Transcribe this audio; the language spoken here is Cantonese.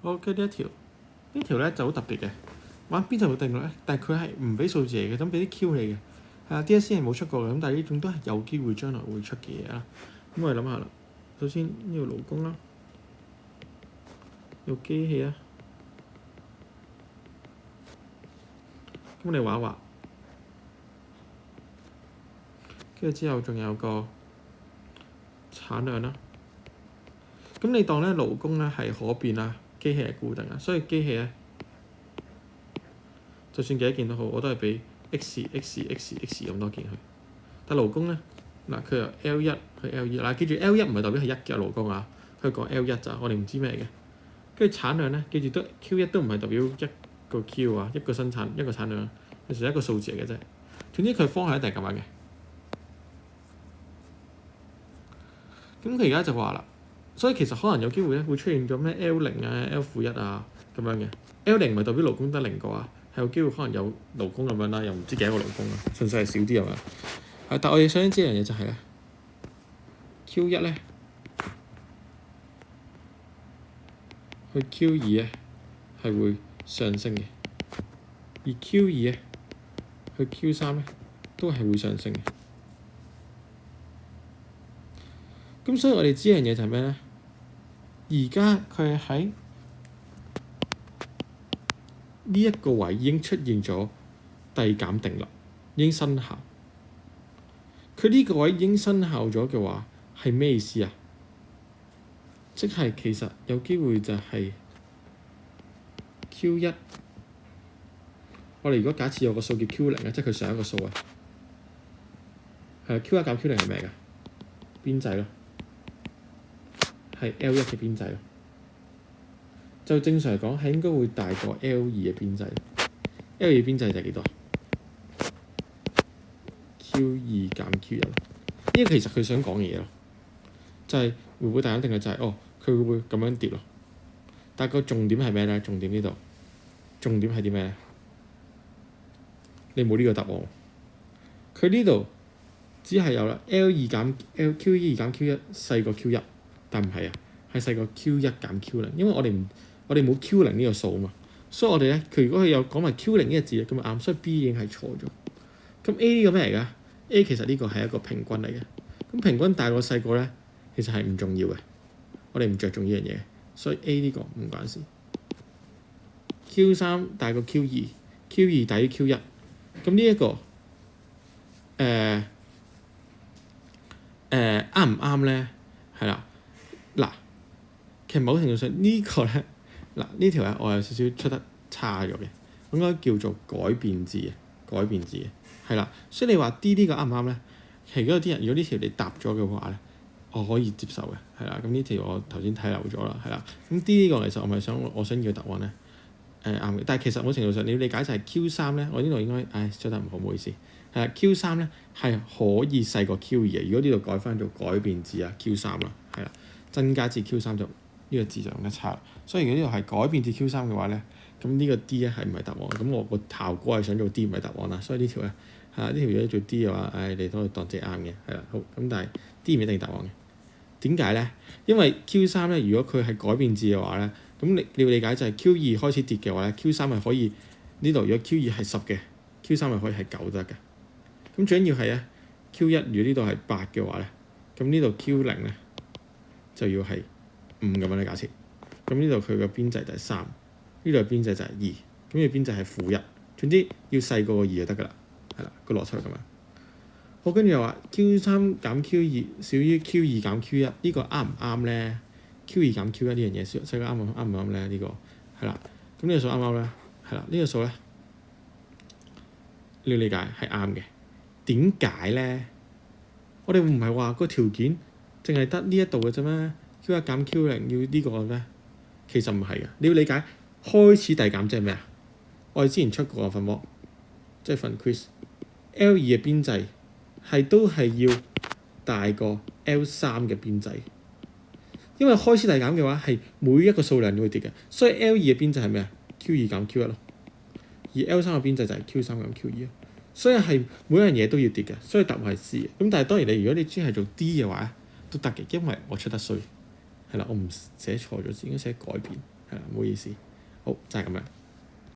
好，跟住呢條咧就好特別嘅，玩邊就定律咧，但係佢係唔俾數字嚟嘅，咁俾啲 Q 你嘅。係啊 DSE 係冇出過嘅，咁但係呢種都係有機會將來會出嘅嘢啦。咁我哋諗下啦，首先呢個勞工啦，有機器啊，咁你畫一畫，跟住之後仲有個產量啦。咁你當咧勞工咧係可變啦，機器係固定啊，所以機器咧就算幾多件都好，我都係俾 X 咁多件去。但勞工咧嗱，佢由 L1 去 L2，嗱記住 L1 唔係代表係1嘅勞工啊，佢講 L1咋，我哋唔知咩嘅。跟住產量咧，記住都 Q1 都唔係代表一個 Q 啊，一個生產一個產量，其實係一個數字嚟嘅啫。總之佢方向一定係咁樣嘅。咁佢而家就話啦，所以其實可能有機會咧會出現咗咩 L0啊、L-1啊咁樣嘅。L0唔係代表勞工得0個啊，係有機會可能有勞工咁樣啦，又唔知幾多個勞工啊，純粹係少啲係嘛？但我哋想知一樣嘢就係咧 ，Q1 咧去 Q2咧係會上升嘅，而 Q2咧去 Q3咧都係會上升嘅。咁所以我哋知一樣嘢就係咩咧？而家佢係喺呢一個位已經出現咗遞減定律，已經生效。佢呢個位已經生效咗嘅話，係咩意思啊？即係其實有機會就係 Q1。我哋如果假設有個數叫 Q0啊，即係佢上一個數啊，係 Q1 減 Q0係咩㗎？邊際咯，係 L1 嘅邊際咯。就正常嚟講係應該會大過 L2 嘅邊際。L2 邊際就係幾多？Q2 減 Q1。呢個其實佢想講嘅嘢咯，就係會唔會大減定律就係佢會唔會咁樣跌咯？但係個重點係咩咧？重點呢度，重點係啲咩咧？你冇呢個答案。佢呢度只係有啦 Q2 減 Q1 細過 Q1，但唔係啊，係細過 Q1 減 Q0，因為我哋冇 Q0 呢個數啊嘛，所以我哋咧佢如果佢有講埋 Q0 呢個字咁啊啱，所以 B 已經係錯咗。咁 A 呢個咩嚟㗎？A 其實呢個係一個平均嚟嘅，咁平均大過細過咧，其實係唔重要嘅，我哋唔着重呢樣嘢，所以 A 呢個唔關事。Q3 大過 Q2 大於 Q1，咁呢一個啱唔啱咧？係啦，嗱，其實某程度上呢個咧，嗱呢條咧我有少少出得差咗嘅，應該叫做改變字嘅，係啦。所以你話 D 呢個啱唔啱咧？其實如果有啲人如果呢條你答咗嘅話咧，我可以接受嘅，係啦。咁呢條我頭先睇漏咗啦，係啦。咁 D 呢個其實我想要答案咧，啱嘅。但係其實某程度上你要理解就係 Q3咧，我呢度應該出得唔好，唔好意思。係 Q3咧係可以細過 Q2嘅。如果呢度改翻做改變字啊 Q3啦，係啦，增加至 Q3就呢個字就用得差。所以如果呢度係改變至 Q3嘅話咧，咁呢個 D 咧係唔係答案？咁我個效果係想做 D 唔係答案啦。所以呢條咧呢條如果做 D 嘅話，你都可以當自己啱嘅，係啦。好，咁但係 D 唔一定答案嘅。點解咧？因為 Q3咧，如果佢係改變字嘅話咧，咁你要理解就係 Q2 開始跌嘅話咧，Q3係可以呢度如果 Q2 係10嘅，Q3係可以係9得嘅。咁最緊要係咧 Q1 如果呢度係8嘅話咧，咁呢度 Q0咧就要係5咁樣咧假設。咁呢度佢嘅邊際就係3，呢度嘅邊際就係2，咁呢個邊際係-1。總之要細過個2就得㗎啦，係啦，個邏輯係咁樣。好，跟住又話 Q3 減 Q2 少於 Q2 減 Q1，呢個啱唔啱咧？Q2 減 Q1 呢樣嘢，細個啱唔啱咧？呢個係啦，咁呢個數啱唔啱咧？係啦，呢個數咧你要理解係啱嘅。點解咧？我哋唔係話個條件淨係得呢一度嘅啫咩 ？Q1 減 Q0 要呢個咩？其實唔係嘅，你要理解開始遞減即係咩啊？我哋之前出過份模，即係份 quiz L2 嘅邊際都係要大過 L3 嘅邊際，因為開始遞減嘅話係每一個數量都會跌嘅，所以 L2 嘅邊際係咩啊 ？Q2 減 Q1 咯，而 L3 嘅邊際就係 Q3 減 Q2 啊。所以係每樣嘢都要跌嘅，所以答案係 C 嘅。咁但係當然如果你專係做 D 嘅話都得嘅，因為我出得衰，係啦，我唔寫錯咗字，應該寫改變係啦，唔好意思。好就係咁樣。